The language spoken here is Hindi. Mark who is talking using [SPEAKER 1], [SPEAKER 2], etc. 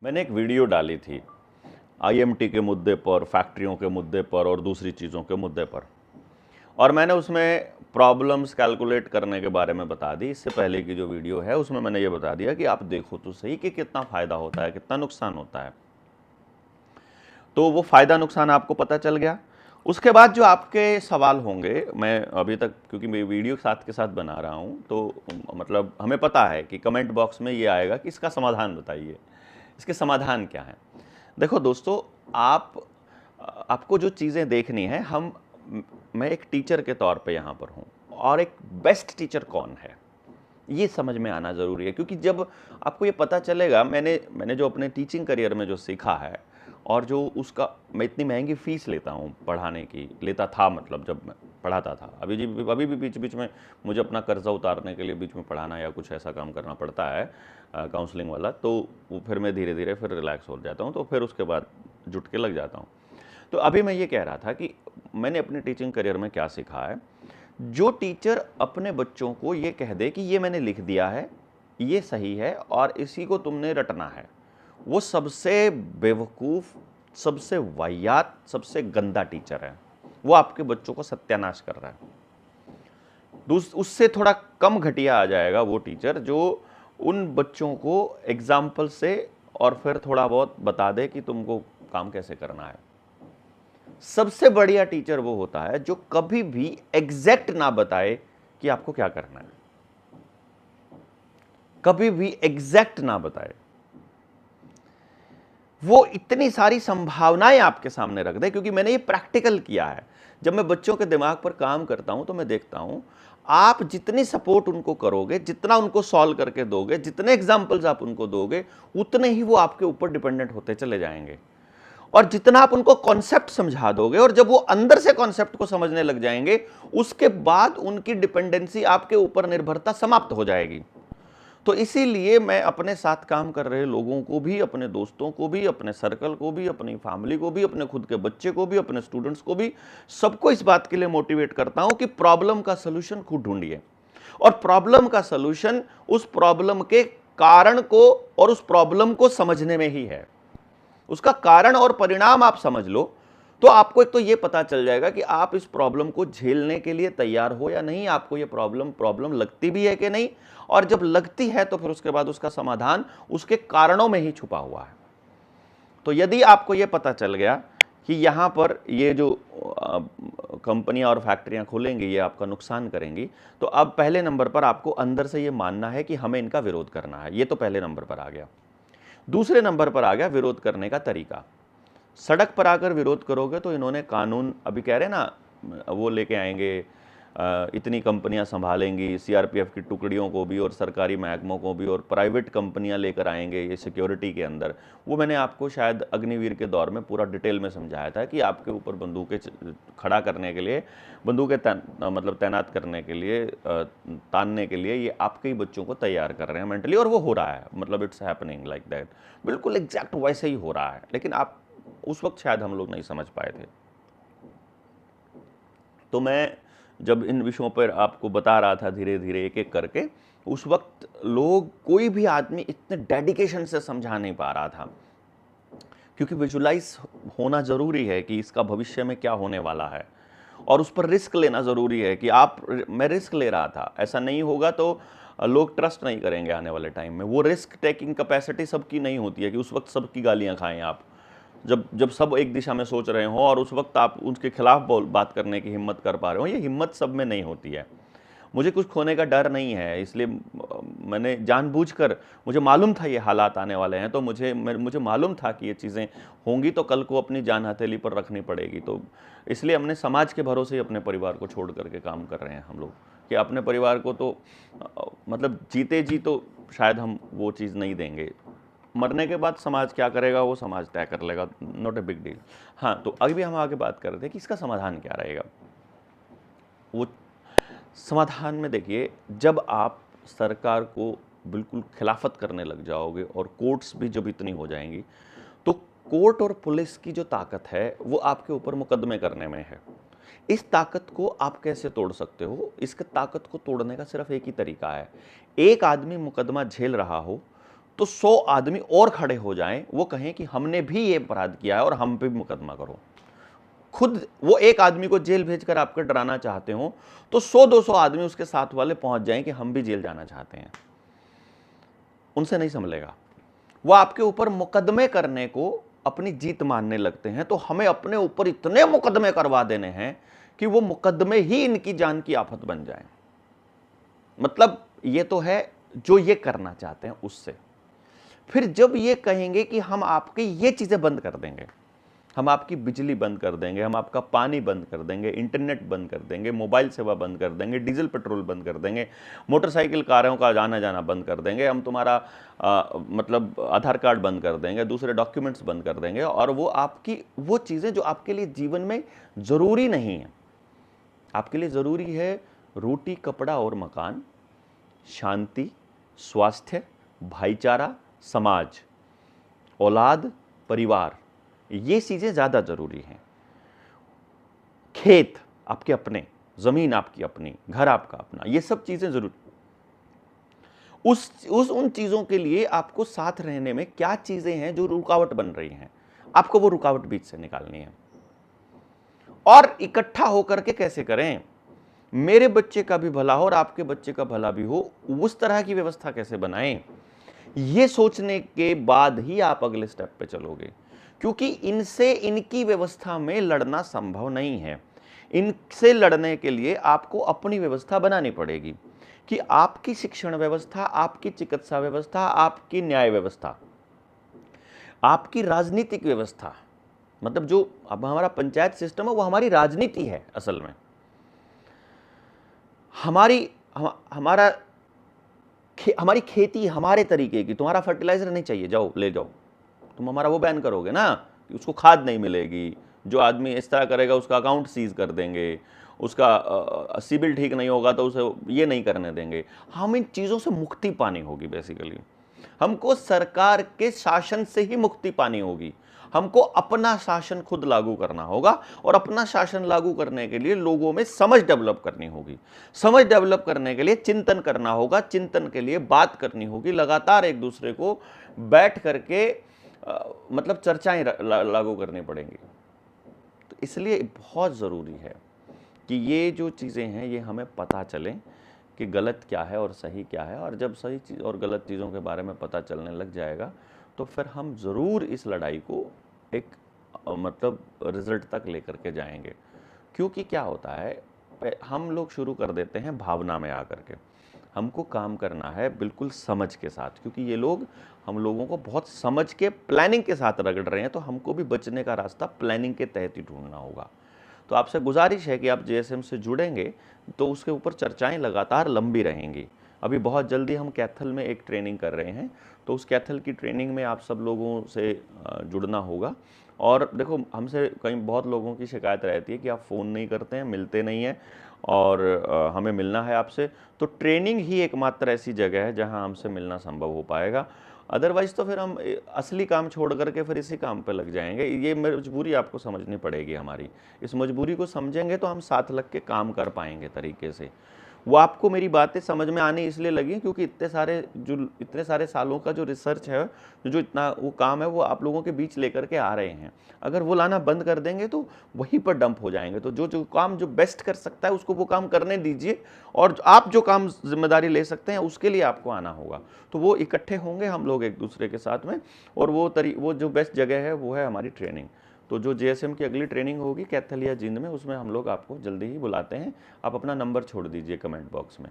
[SPEAKER 1] मैंने एक वीडियो डाली थी आईएमटी के मुद्दे पर, फैक्ट्रियों के मुद्दे पर और दूसरी चीज़ों के मुद्दे पर, और मैंने उसमें प्रॉब्लम्स कैलकुलेट करने के बारे में बता दी। इससे पहले की जो वीडियो है उसमें मैंने ये बता दिया कि आप देखो तो सही कि कितना फ़ायदा होता है, कितना नुकसान होता है। तो वो फ़ायदा नुकसान आपको पता चल गया। उसके बाद जो आपके सवाल होंगे, मैं अभी तक क्योंकि मैं वीडियो साथ के साथ बना रहा हूँ, तो मतलब हमें पता है कि कमेंट बॉक्स में ये आएगा कि इसका समाधान बताइए, इसके समाधान क्या है। देखो दोस्तों, आपको जो चीज़ें देखनी है, मैं एक टीचर के तौर पे यहाँ पर हूँ, और एक बेस्ट टीचर कौन है ये समझ में आना ज़रूरी है। क्योंकि जब आपको ये पता चलेगा, मैंने जो अपने टीचिंग करियर में जो सीखा है, और जो उसका मैं इतनी महंगी फ़ीस लेता हूँ पढ़ाने की, लेता था, मतलब जब मैं पढ़ाता था, अभी भी बीच बीच में मुझे अपना कर्जा उतारने के लिए बीच में पढ़ाना या कुछ ऐसा काम करना पड़ता है, काउंसलिंग वाला, तो वो फिर मैं धीरे धीरे फिर रिलैक्स हो जाता हूँ, तो फिर उसके बाद जुट के लग जाता हूँ। तो अभी मैं ये कह रहा था कि मैंने अपने टीचिंग करियर में क्या सीखा है। जो टीचर अपने बच्चों को ये कह दे कि ये मैंने लिख दिया है, ये सही है और इसी को तुमने रटना है, वो सबसे बेवकूफ़, सबसे वाहियात, सबसे गंदा टीचर है। वो आपके बच्चों को सत्यानाश कर रहा है। उससे थोड़ा कम घटिया आ जाएगा वो टीचर जो उन बच्चों को एग्जाम्पल से और फिर थोड़ा बहुत बता दे कि तुमको काम कैसे करना है। सबसे बढ़िया टीचर वो होता है जो कभी भी एग्जैक्ट ना बताए कि आपको क्या करना है, कभी भी एग्जैक्ट ना बताए। वो इतनी सारी संभावनाएं आपके सामने रख दे, क्योंकि मैंने ये प्रैक्टिकल किया है। जब मैं बच्चों के दिमाग पर काम करता हूं तो मैं देखता हूं, आप जितनी सपोर्ट उनको करोगे, जितना उनको सॉल्व करके दोगे, जितने एग्जाम्पल्स आप उनको दोगे, उतने ही वो आपके ऊपर डिपेंडेंट होते चले जाएंगे। और जितना आप उनको कॉन्सेप्ट समझा दोगे, और जब वो अंदर से कॉन्सेप्ट को समझने लग जाएंगे, उसके बाद उनकी डिपेंडेंसी, आपके ऊपर निर्भरता समाप्त हो जाएगी। तो इसीलिए मैं अपने साथ काम कर रहे लोगों को भी, अपने दोस्तों को भी, अपने सर्कल को भी, अपनी फैमिली को भी, अपने खुद के बच्चे को भी, अपने स्टूडेंट्स को भी, सबको इस बात के लिए मोटिवेट करता हूं कि प्रॉब्लम का सलूशन खुद ढूंढिए, और प्रॉब्लम का सलूशन उस प्रॉब्लम के कारण को और उस प्रॉब्लम को समझने में ही है। उसका कारण और परिणाम आप समझ लो तो आपको एक तो ये पता चल जाएगा कि आप इस प्रॉब्लम को झेलने के लिए तैयार हो या नहीं, आपको ये प्रॉब्लम लगती भी है कि नहीं, और जब लगती है तो फिर उसके बाद उसका समाधान उसके कारणों में ही छुपा हुआ है। तो यदि आपको ये पता चल गया कि यहां पर ये जो कंपनियां और फैक्ट्रियां खोलेंगी ये आपका नुकसान करेंगी, तो अब पहले नंबर पर आपको अंदर से ये मानना है कि हमें इनका विरोध करना है। ये तो पहले नंबर पर आ गया। दूसरे नंबर पर आ गया विरोध करने का तरीका। सड़क पर आकर विरोध करोगे तो इन्होंने कानून, अभी कह रहे ना, वो लेके आएंगे, इतनी कंपनियां संभालेंगी, सीआरपीएफ की टुकड़ियों को भी और सरकारी महकमों को भी, और प्राइवेट कंपनियां लेकर आएंगे ये सिक्योरिटी के अंदर। वो मैंने आपको शायद अग्निवीर के दौर में पूरा डिटेल में समझाया था कि आपके ऊपर बंदूकें खड़ा करने के लिए, बंदूकें मतलब तैनात करने के लिए, तानने के लिए ये आपके ही बच्चों को तैयार कर रहे हैं मेंटली, और वो हो रहा है, मतलब इट्स हैपनिंग लाइक दैट, बिल्कुल एग्जैक्ट वैसे ही हो रहा है। लेकिन आप उस वक्त शायद हम लोग नहीं समझ पाए थे। तो मैं जब इन विषयों पर आपको बता रहा था धीरे धीरे एक एक करके, उस वक्त कोई भी आदमी इतने डेडिकेशन से समझा नहीं पा रहा था, क्योंकि विजुलाइज होना जरूरी है कि इसका भविष्य में क्या होने वाला है, और उस पर रिस्क लेना जरूरी है कि मैं रिस्क ले रहा था, ऐसा नहीं होगा तो लोग ट्रस्ट नहीं करेंगे आने वाले टाइम में। वो रिस्क टेकिंग कैपेसिटी सबकी नहीं होती है कि उस वक्त सबकी गालियां खाएं आप, जब जब सब एक दिशा में सोच रहे हो और उस वक्त आप उनके खिलाफ बात करने की हिम्मत कर पा रहे हो। ये हिम्मत सब में नहीं होती है। मुझे कुछ खोने का डर नहीं है, इसलिए मैंने जानबूझकर, मुझे मालूम था ये हालात आने वाले हैं, तो मुझे मालूम था कि ये चीज़ें होंगी तो कल को अपनी जान हथेली पर रखनी पड़ेगी। तो इसलिए हमने समाज के भरोसे ही अपने परिवार को छोड़ करके काम कर रहे हैं हम लोग, कि अपने परिवार को तो मतलब जीते जी तो शायद हम वो चीज़ नहीं देंगे, मरने के बाद समाज क्या करेगा वो समाज तय कर लेगा, नॉट ए बिग डील। हाँ, तो अभी भी हम आगे बात कर रहे थे कि इसका समाधान क्या रहेगा। वो समाधान में देखिए, जब आप सरकार को बिल्कुल खिलाफत करने लग जाओगे और कोर्ट्स भी जब इतनी हो जाएंगी, तो कोर्ट और पुलिस की जो ताकत है वो आपके ऊपर मुकदमे करने में है। इस ताकत को आप कैसे तोड़ सकते हो? इसके ताकत को तोड़ने का सिर्फ एक ही तरीका है। एक आदमी मुकदमा झेल रहा हो तो 100 आदमी और खड़े हो जाएं, वो कहें कि हमने भी ये अपराध किया है और हम पे भी मुकदमा करो। खुद वो एक आदमी को जेल भेजकर आपको डराना चाहते हो, तो 100-200 आदमी उसके साथ वाले पहुंच जाएं कि हम भी जेल जाना चाहते हैं। उनसे नहीं संभलेगा। वो आपके ऊपर मुकदमे करने को अपनी जीत मानने लगते हैं। तो हमें अपने ऊपर इतने मुकदमे करवा देने हैं कि वो मुकदमे ही इनकी जान की आफत बन जाएं। मतलब ये तो है जो ये करना चाहते हैं उससे। फिर जब ये कहेंगे कि हम आपकी ये चीजें बंद कर देंगे, हम आपकी बिजली बंद कर देंगे, हम आपका पानी बंद कर देंगे, इंटरनेट बंद कर देंगे, मोबाइल सेवा बंद कर देंगे, डीजल पेट्रोल बंद कर देंगे, मोटरसाइकिल कारों का आना जाना बंद कर देंगे, हम तुम्हारा मतलब आधार कार्ड बंद कर देंगे, दूसरे डॉक्यूमेंट्स बंद कर देंगे, और वो आपकी वो चीज़ें जो आपके लिए जीवन में ज़रूरी नहीं है। आपके लिए ज़रूरी है रोटी, कपड़ा और मकान, शांति, स्वास्थ्य, भाईचारा, समाज, औलाद, परिवार, ये चीजें ज्यादा जरूरी हैं। खेत आपके अपने, जमीन आपकी अपनी, घर आपका अपना, ये सब चीजें जरूरी। उन चीजों के लिए आपको साथ रहने में क्या चीजें हैं जो रुकावट बन रही हैं, आपको वो रुकावट बीच से निकालनी है। और इकट्ठा होकर के कैसे करें, मेरे बच्चे का भी भला हो और आपके बच्चे का भला भी हो, उस तरह की व्यवस्था कैसे बनाएं, ये सोचने के बाद ही आप अगले स्टेप पे चलोगे। क्योंकि इनसे, इनकी व्यवस्था में लड़ना संभव नहीं है। इनसे लड़ने के लिए आपको अपनी व्यवस्था बनानी पड़ेगी कि आपकी शिक्षण व्यवस्था, आपकी चिकित्सा व्यवस्था, आपकी न्याय व्यवस्था, आपकी राजनीतिक व्यवस्था, मतलब जो अब हमारा पंचायत सिस्टम है वो हमारी राजनीति है असल में। हमारी खेती हमारे तरीके की, तुम्हारा फर्टिलाइजर नहीं चाहिए, जाओ ले जाओ, तुम हमारा वो बैन करोगे ना कि उसको खाद नहीं मिलेगी, जो आदमी इस तरह करेगा उसका अकाउंट सीज कर देंगे, उसका सिबिल ठीक नहीं होगा तो उसे ये नहीं करने देंगे। हम इन चीज़ों से मुक्ति पानी होगी। बेसिकली हमको सरकार के शासन से ही मुक्ति पानी होगी। हमको अपना शासन खुद लागू करना होगा, और अपना शासन लागू करने के लिए लोगों में समझ डेवलप करनी होगी। समझ डेवलप करने के लिए चिंतन करना होगा, चिंतन के लिए बात करनी होगी, लगातार एक दूसरे को बैठ करके मतलब चर्चाएं लागू करनी पड़ेंगी। तो इसलिए बहुत ज़रूरी है कि ये जो चीज़ें हैं ये हमें पता चलें कि गलत क्या है और सही क्या है। और जब सही चीज़ और गलत चीज़ों के बारे में पता चलने लग जाएगा तो फिर हम ज़रूर इस लड़ाई को एक मतलब रिजल्ट तक लेकर के जाएंगे। क्योंकि क्या होता है, हम लोग शुरू कर देते हैं भावना में आकर के। हमको काम करना है बिल्कुल समझ के साथ, क्योंकि ये लोग हम लोगों को बहुत समझ के प्लानिंग के साथ रगड़ रहे हैं। तो हमको भी बचने का रास्ता प्लानिंग के तहत ही ढूंढना होगा। तो आपसे गुजारिश है कि आप जेएसएम से जुड़ेंगे तो उसके ऊपर चर्चाएं लगातार लंबी रहेंगी। अभी बहुत जल्दी हम कैथल में एक ट्रेनिंग कर रहे हैं, तो उस कैथल की ट्रेनिंग में आप सब लोगों से जुड़ना होगा। और देखो, हमसे कई बहुत लोगों की शिकायत रहती है कि आप फ़ोन नहीं करते हैं, मिलते नहीं हैं, और हमें मिलना है आपसे। तो ट्रेनिंग ही एकमात्र ऐसी जगह है जहां हमसे मिलना संभव हो पाएगा। अदरवाइज़ तो फिर हम असली काम छोड़ करके फिर इसी काम पे लग जाएंगे। ये मजबूरी आपको समझनी पड़ेगी हमारी। इस मजबूरी को समझेंगे तो हम साथ लग के काम कर पाएंगे तरीके से। वो आपको मेरी बातें समझ में आने इसलिए लगी क्योंकि इतने सारे सालों का जो रिसर्च है, जो इतना वो काम है, वो आप लोगों के बीच लेकर के आ रहे हैं। अगर वो लाना बंद कर देंगे तो वहीं पर डंप हो जाएंगे। तो जो काम जो बेस्ट कर सकता है उसको वो काम करने दीजिए, और आप जो काम जिम्मेदारी ले सकते हैं उसके लिए आपको आना होगा। तो वो इकट्ठे होंगे हम लोग एक दूसरे के साथ में, और वो जो बेस्ट जगह है वो है हमारी ट्रेनिंग। तो जो जेएसएम की अगली ट्रेनिंग होगी कैथल या जींद में, उसमें हम लोग आपको जल्दी ही बुलाते हैं। आप अपना नंबर छोड़ दीजिए कमेंट बॉक्स में।